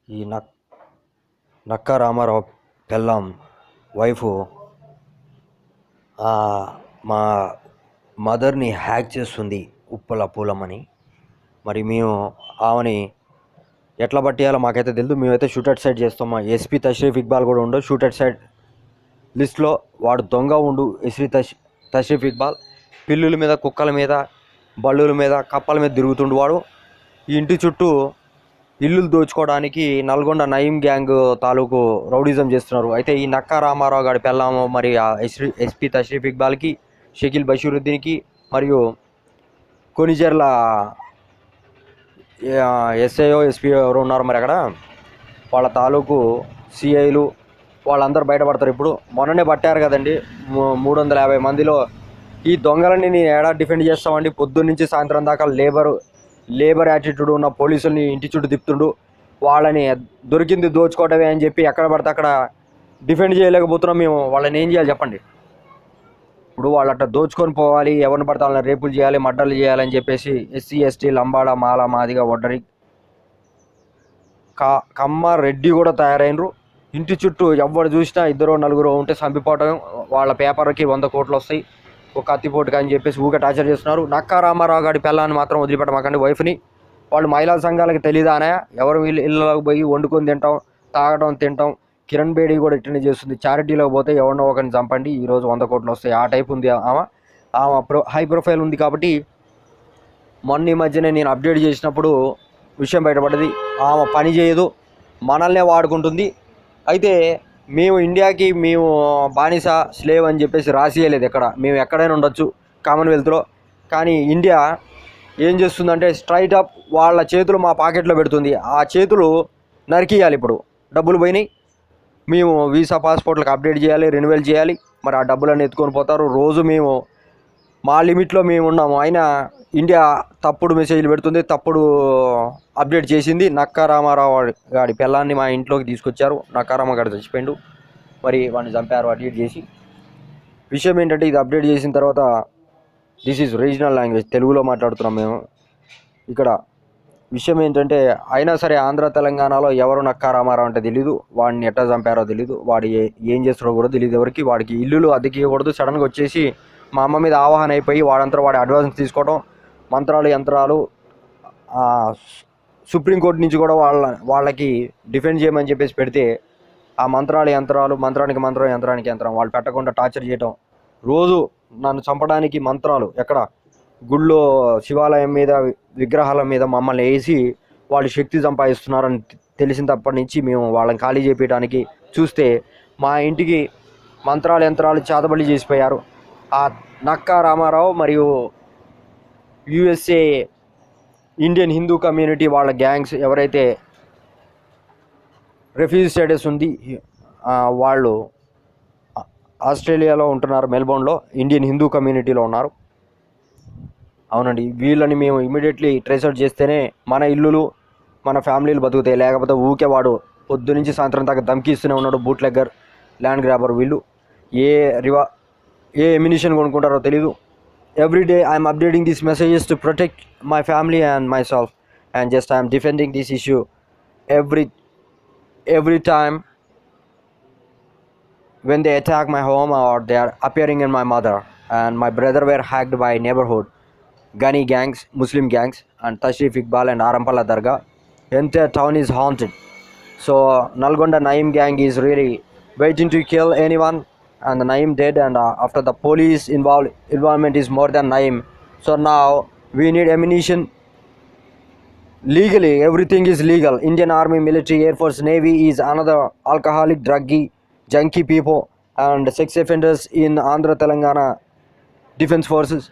ఈ నక్కా రామారావు పెళ్ళాం వైఫ్ మా మదర్ని హ్యాక్ చేస్తుంది ఉప్పల పూలమని. మరి మేము ఆమెని ఎట్లా పట్టేయాలో మాకైతే తెలియదు. మేమైతే షూటెడ్ సైడ్ చేస్తాం. మా ఎస్పీ తష్రీఫ్ ఇక్బాల్ కూడా ఉండు షూటెడ్ సైడ్ లిస్ట్లో. వాడు దొంగ ఉండు ఎస్పీ తష్రీఫ్ ఇక్బాల్. పిల్లుల మీద, కుక్కల మీద, బళ్ళుల మీద, కప్పల మీద తిరుగుతుండు వాడు. ఈ ఇంటి చుట్టూ ఇల్లులు దోచుకోవడానికి నల్గొండ నయీం గ్యాంగ్ తాలూకు రౌడిజం చేస్తున్నారు. అయితే ఈ నక్కా రామారావు గారి పెళ్ళాము మరి ఎస్పీ తష్రీఫ్ ఇక్బాల్కి, షకీల్ బషీరుద్దీన్కి మరియు కొనిజర్ల ఎస్ఐఓ ఎస్పీ ఎవరు ఉన్నారు మరి అక్కడ, వాళ్ళ తాలూకు సిఐలు వాళ్ళందరూ బయటపడతారు. ఇప్పుడు మొన్ననే పట్టారు కదండి 350 మందిలో. ఈ దొంగలని నేను ఏడా డిఫెండ్ చేస్తామండి. పొద్దున్న నుంచి సాయంత్రం దాకా లేబర్ యాటిట్యూడ్ ఉన్న పోలీసుల్ని ఇంటి చుట్టూ తిప్పుతుండు. వాళ్ళని దొరికింది దోచుకోవడమే అని చెప్పి ఎక్కడ పడితే అక్కడ డిఫెండ్ చేయలేకపోతున్నాం మేము. వాళ్ళని ఏం చేయాలి చెప్పండి? ఇప్పుడు వాళ్ళు అట్లా దోచుకొని పోవాలి, ఎవరిని పడితే వాళ్ళని రేపులు చేయాలి, మర్డర్లు చేయాలని చెప్పేసి ఎస్సీ ఎస్టీ లంబాడ మాల మాదిగా ఒడ్డరి కమ్మ రెడ్డి కూడా తయారైనరు. ఇంటి చుట్టూ ఎవరు చూసినా 2-4 ఉంటే చంపిపోవటం. వాళ్ళ పేపర్కి 100 కోట్లు వస్తాయి ఒక కత్తిపోటుగా అని చెప్పేసి ఊగా టార్చర్ చేస్తున్నారు. నక్కా రామారావు గారి పిల్లాన్ని మాత్రం వదిలిపెట్టమాకండి, వైఫ్ని. వాళ్ళు మహిళా సంఘాలకు తెలియదానే ఎవరు వీళ్ళు ఇళ్ళలోకి పోయి వండుకొని తింటాం, తాగడం, తింటాం. కిరణ్ బేడి కూడా ఇట్లనే చేస్తుంది. చారిటీలోకి పోతే ఎవరినో ఒకరిని చంపండి, ఈరోజు 100 కోట్లు వస్తాయి. ఆ టైప్ ఉంది ఆమె. హై ప్రొఫైల్ ఉంది కాబట్టి మొన్న ఈ మధ్యనే నేను అప్డేట్ చేసినప్పుడు విషయం బయటపడ్డది. ఆమె పని చేయదు, మనల్నే వాడుకుంటుంది. అయితే మేము ఇండియాకి మేము బానిస స్లేవ్ అని చెప్పేసి రాసియలేదు ఎక్కడ. మేము ఎక్కడైనా ఉండొచ్చు కామన్వెల్త్లో. కానీ ఇండియా ఏం చేస్తుందంటే స్ట్రైట్ అప్ వాళ్ళ చేతులు మా పాకెట్లో పెడుతుంది. ఆ చేతులు నరికియాలి. ఇప్పుడు డబ్బులు పోయినాయి, మేము వీసా పాస్పోర్ట్లకు అప్డేట్ చేయాలి, రెన్యువల్ చేయాలి. మరి ఆ డబ్బులన్నీ ఎత్తుకొని పోతారు. రోజు మేము మా లిమిట్లో మేము ఉన్నాము. అయినా ఇండియా తప్పుడు మెసేజ్లు పెడుతుంది, తప్పుడు అప్డేట్ చేసింది. నక్కా రామారావు గారి పిల్లాన్ని మా ఇంట్లోకి తీసుకొచ్చారు. నక్కా రామ గారు చచ్చిపోయిండు, మరి వాడిని చంపారు అప్డేట్ చేసి. విషయం ఏంటంటే ఇది అప్డేట్ చేసిన తర్వాత దిస్ ఈజ్ రీజనల్ లాంగ్వేజ్, తెలుగులో మాట్లాడుతున్నాం మేము ఇక్కడ. విషయం ఏంటంటే అయినా సరే ఆంధ్ర తెలంగాణలో ఎవరు నక్కా రామారావు అంటే తెలీదు, వాడిని ఎట్లా చంపారో తెలీదు, వాడు ఏం చేస్తాడో కూడా తెలియదు ఎవరికి. వాడికి ఇల్లులు అద్దెకి ఇవ్వకూడదు. సడన్గా వచ్చేసి మా అమ్మ మీద ఆవాహన అయిపోయి వాడంతా వాడి అడ్వాన్స్ తీసుకోవడం, మంత్రాలు యంత్రాలు, సుప్రీంకోర్టు నుంచి కూడా వాళ్ళకి డిఫెండ్ చేయమని చెప్పేసి పెడితే ఆ మంత్రాలు యంత్రాలు, మంత్రానికి మంత్రం, యంత్రానికి యంత్రం వాళ్ళు పెట్టకుండా టార్చర్ చేయటం. రోజు నన్ను చంపడానికి మంత్రాలు ఎక్కడ గుళ్ళో శివాలయం మీద విగ్రహాల మీద మమ్మల్ని వేసి వాళ్ళు శక్తి సంపాదిస్తున్నారని తెలిసినప్పటి నుంచి మేము వాళ్ళని ఖాళీ చేపించడానికి చూస్తే మా ఇంటికి మంత్రాలు యంత్రాలు చేతబడి చేసిపోయారు. ఆ నక్కా రామారావు మరియు యుఎస్ఏ ఇండియన్ హిందూ కమ్యూనిటీ వాళ్ళ గ్యాంగ్స్ ఎవరైతే రెఫ్యూజీ స్టేటస్ ఉంది వాళ్ళు ఆస్ట్రేలియాలో ఉంటున్నారు, మెల్బోర్న్లో ఇండియన్ హిందూ కమ్యూనిటీలో ఉన్నారు. అవునండి, వీళ్ళని మేము ఇమీడియట్లీ ట్రేస్ అవుట్ చేస్తేనే మన ఇల్లులు మన ఫ్యామిలీలు బతుకుతాయి. లేకపోతే ఊకే వాడు పొద్దు నుంచి సాయంత్రం దాకా ధమ్కి ఇస్తూనే ఉన్నాడు. బూట్ లెగ్గర్, ల్యాండ్ గ్రాబర్ వీళ్ళు. ఏ ఎమ్యునిషన్ కొనుక్కుంటారో తెలీదు. Every day I'm updating these messages to protect my family and my self and just I'm defending this issue every time when they attack my home or they are appearing in my mother and my brother were hacked by neighborhood Ghani gangs, Muslim gangs and Tashreef Iqbal and Arampala Dargah. Entire town is haunted. So Nalgonda Naeem gang is really waiting to kill anyone, and the Naeem dead, and after the police involvement is more than Naeem. So now we need ammunition. Legally everything is legal. Indian Army, military, Air Force, Navy is another alcoholic, druggy, junkie people and sex offenders in Andhra Telangana defense forces.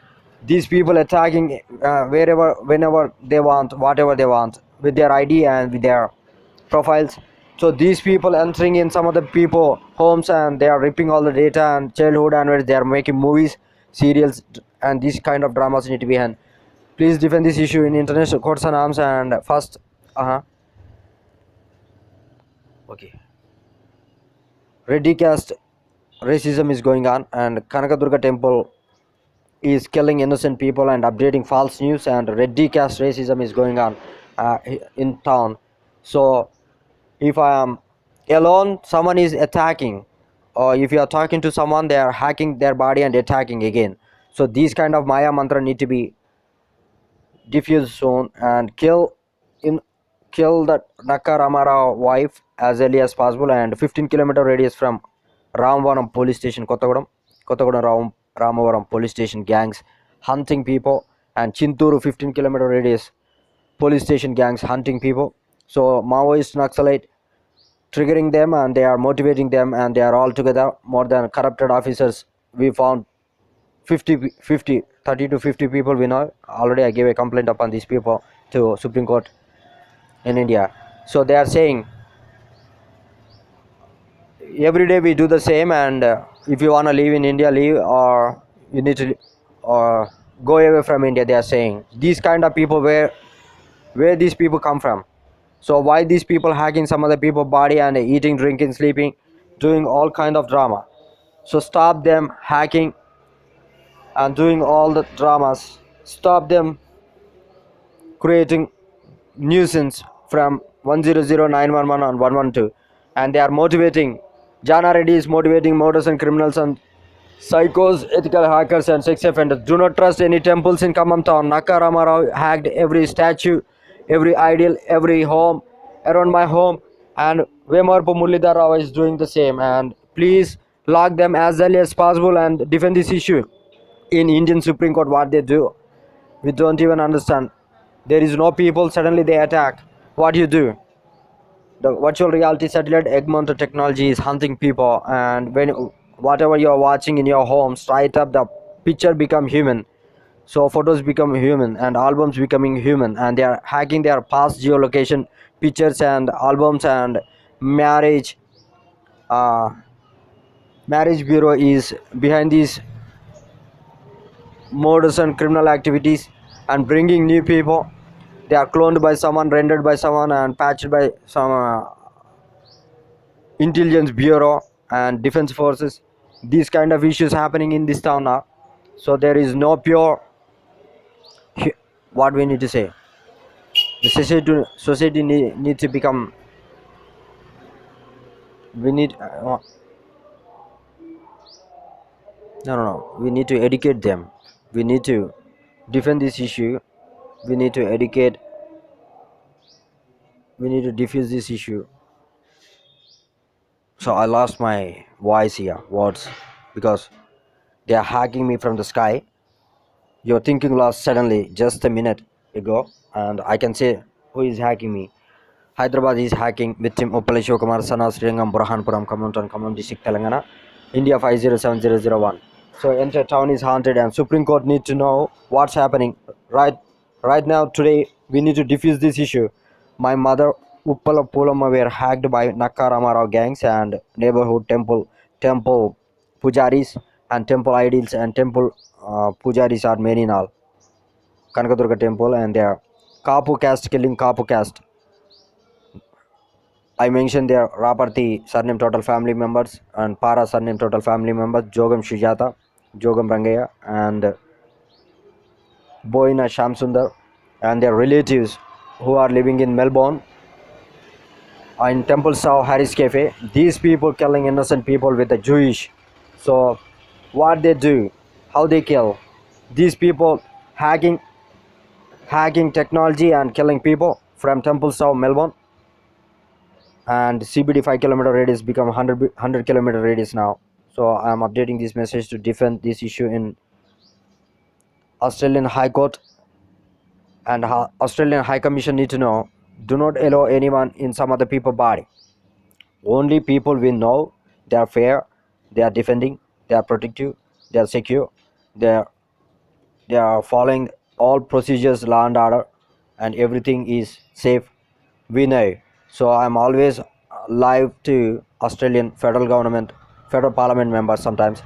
These people attacking wherever, whenever they want, whatever they want, with their ID and with their profiles. So these people entering in some of the people homes and they are ripping all the data and childhood, and where they are making movies, serials and these kind of dramas need to be handled. Please defend this issue in international courts and arms. And first okay, Reddy caste racism is going on, and Kanakadurga temple is killing innocent people and updating false news, and Reddy caste racism is going on in town. So If I am alone, someone is attacking, or if you are talking to someone, they are hacking their body and attacking again. So these kind of Maya mantra need to be diffused soon and in kill the Nakaramara wife as early as possible, and 15-kilometer radius from Ramavaram police station, Kottagudem Ramavaram police station gangs hunting people, and Chinturu 15-kilometer radius police station gangs hunting people. So Maoist Naxalite triggering them, and they are motivating them, and they are all together more than corrupted officers. We found 30 to 50 people we know already. I gave a complaint upon these people to Supreme Court in India. So they are saying every day we do the same, and if you want to live in India, leave, or you need to or go away from India. They are saying these kind of people, where these people come from. So why these people hacking some other people body and eating, drinking, sleeping, doing all kind of drama. So stop them hacking and doing all the dramas. Stop them creating nuisance from 100, 911 and 112. And they are motivating. Jana Reddy is motivating murderers and criminals and psychos, ethical hackers and sex offenders. Do not trust any temples in Khammam town. Naka Ramarao hacked every statue, every idol, every home around my home, and Vemarpu Muralidhar Rao is doing the same. And please lock them as early as possible and defend this issue in Indian Supreme Court. What they do, we don't even understand. There is no people, suddenly they attack. What you do? The virtual reality satellite Egmont technology is hunting people, and when whatever you are watching in your home, straight up the picture become human. So photos become human and albums becoming human, and they are hacking their past geolocation pictures and albums, and marriage uh, marriage bureau is behind these murders and criminal activities and bringing new people. They are cloned by someone, rendered by someone, and patched by some intelligence bureau and defense forces. These kind of issues happening in this town now. So there is no pure what we need to say. The society need to become. We need no. We need to educate them. We need to defend this issue. We need to educate. We need to diffuse this issue. So I lost my voice here, words, because they are hacking me from the sky. Your thinking lost suddenly just a minute ago, and I can say who is hacking me. Hyderabad is hacking victim Uppala Shivakumar, son of Sringam Burhanpuram, Khammam district, Telangana, India 507001. So entire town is haunted, and Supreme Court need to know what's happening right now. Today we need to diffuse this issue. My mother Uppala Pulama were hacked by Nakaramara gangs, and neighborhood temple pujaris and temple idols and temple pujaris are many now. Kanakadurga temple, and their Kapu caste killing Kapu caste. I mentioned their Raparthi surname total family members and Para surname total family members, Jogam Shujata, Jogam Rangaya, and Boina Shamsundar, and their relatives who are living in Melbourne, in Temple South Harris Cafe. These people killing innocent people with the Jewish. So what they do, how they kill. These people hacking technology and killing people from Temple South Melbourne, and CBD 5-kilometer radius become 100-kilometer radius now. So I am updating this message to defend this issue in Australian High Court, and Australian High Commission need to know, do not allow anyone in some other people body. Only people we know, they are fair, they are defending, they are protective, they are secure, they are following all procedures, law and order, and everything is safe. We know. So I'm always live to Australian federal government, federal parliament members sometimes,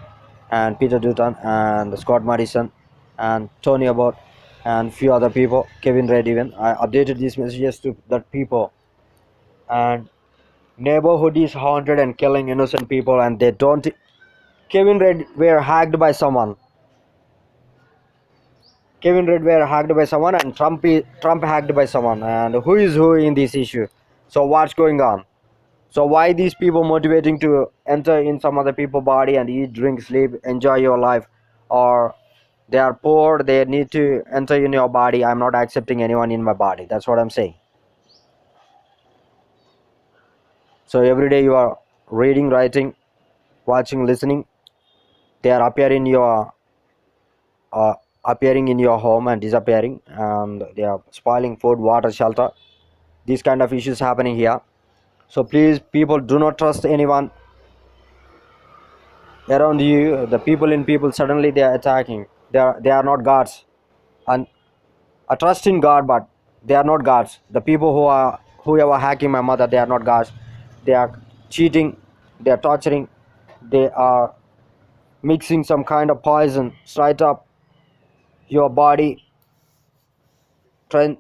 and Peter Dutton and Scott Morrison and Tony Abbott and few other people, Kevin Red even. I updated these messages to that people. And neighborhood is haunted and killing innocent people, and they don't. Kevin Red were hacked by someone. Kevin Red were hacked by someone, and Trump hacked by someone. And who is who in this issue? So what's going on? So why these people motivating to enter in some other people's body and eat, drink, sleep, enjoy your life? Or they are poor, they need to enter in your body. I'm not accepting anyone in my body. That's what I'm saying. So every day you are reading, writing, watching, listening. They are appearing in your home and disappearing, and they are spoiling food, water, shelter. These kind of issues happening here. So please, people, do not trust anyone around you. The people in people, suddenly they are attacking. They are not gods. And I trust in God, but they are not gods. The people who are hacking my mother, they are not gods. They are cheating, they are torturing, they are mixing some kind of poison straight up your body, trying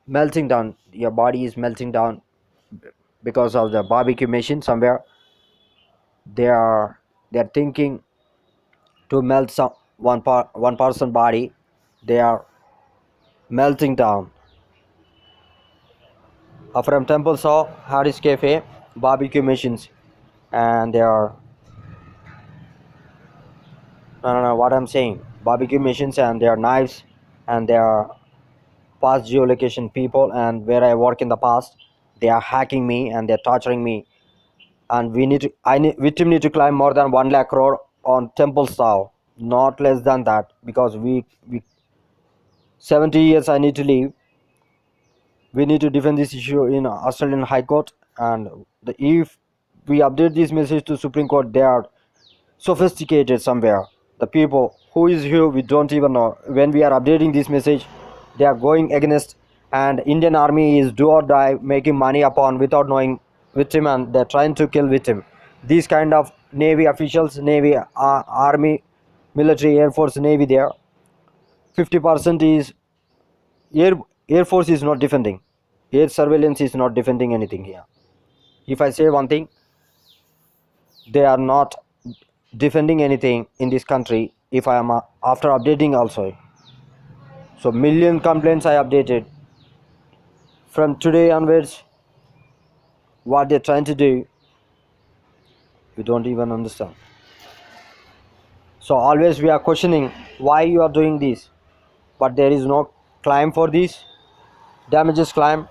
melting down. Your body is melting down because of the barbecue machine somewhere. They are thinking to melt one person body. They are melting down. From Temple saw Harris Cafe barbecue machines, and they are no, what I'm saying, barbecue machines, and their knives, and their past geolocation people, and where I work in the past, they are hacking me and they're torturing me, and victim need to climb more than 1 lakh crore on Temple Sao, not less than that, because we 70 years I need to leave. We need to defend this issue in Australian High Court, and if we update this message to Supreme Court, they are sophisticated somewhere. The people who is here, we don't even know. When we are updating this message, they are going against, and Indian army is do or die, making money upon without knowing victim, and they're trying to kill victim. These kind of navy officials, navy, army, military, air force, navy, there 50% is air air force is not defending, air surveillance is not defending anything here. If I say one thing, they are not defending anything in this country. If I am after updating also, so million complaints I updated from today onwards. What they're trying to do, we don't even understand. So always we are questioning why you are doing this, but there is no claim for this. Damages claim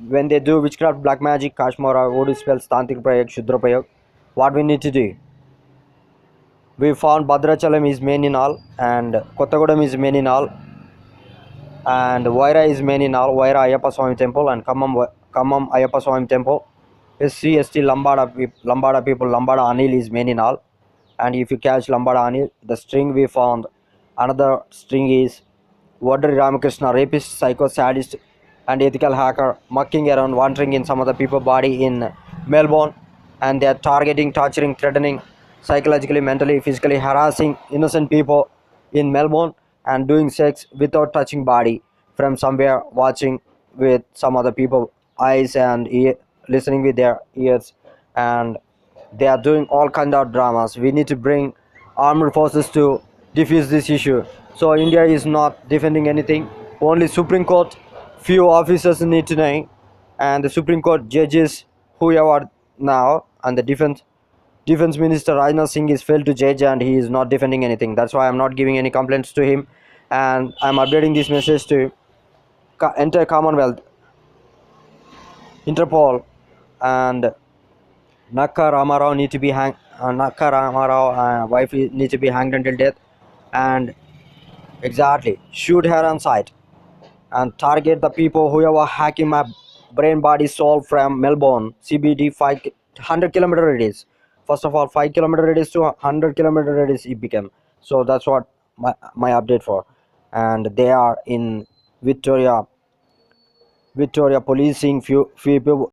when they do witchcraft, black magic, kashmara, voodoo spells, tantric prayag, shudra prayag. What we need to do, we found Bhadrachalam is main in all, and Kottagadam is main in all, and Vaira is main in all. Vaira Ayyappa Swami temple and Kammam Ayyappa Swami temple. SC ST Lambada people, Lambada Anil is main in all. And if you catch Lambada Anil, the string we found, another string is Vadri Ramakrishna, rapist, psycho, sadist, and ethical hacker, mucking around, wandering in some other people's body in Melbourne, and they are targeting, torturing, threatening, psychologically, mentally, physically harassing innocent people in Melbourne, and doing sex without touching body from somewhere, watching with some other people eyes and listening with their ears, and they are doing all kind of dramas. We need to bring armed forces to defuse this issue. So India is not defending anything. Only Supreme Court, few officers need to know, and the Supreme Court judges who are now, and the defense minister Rajnath Singh is failed to judge, and he is not defending anything. That's why I'm not giving any complaints to him, and I'm updating this message to entire Commonwealth, Interpol, and Nakka Ramarao need to be hanged. Nakka Ramarao wife need to be hanged until death, and exactly shoot her on sight, and target the people who are hacking my brain, body, soul from Melbourne CBD 500-kilometer radius. First of all, 5-kilometer radius to 100-kilometer radius it became. So that's what my update for, and they are in Victoria policing few people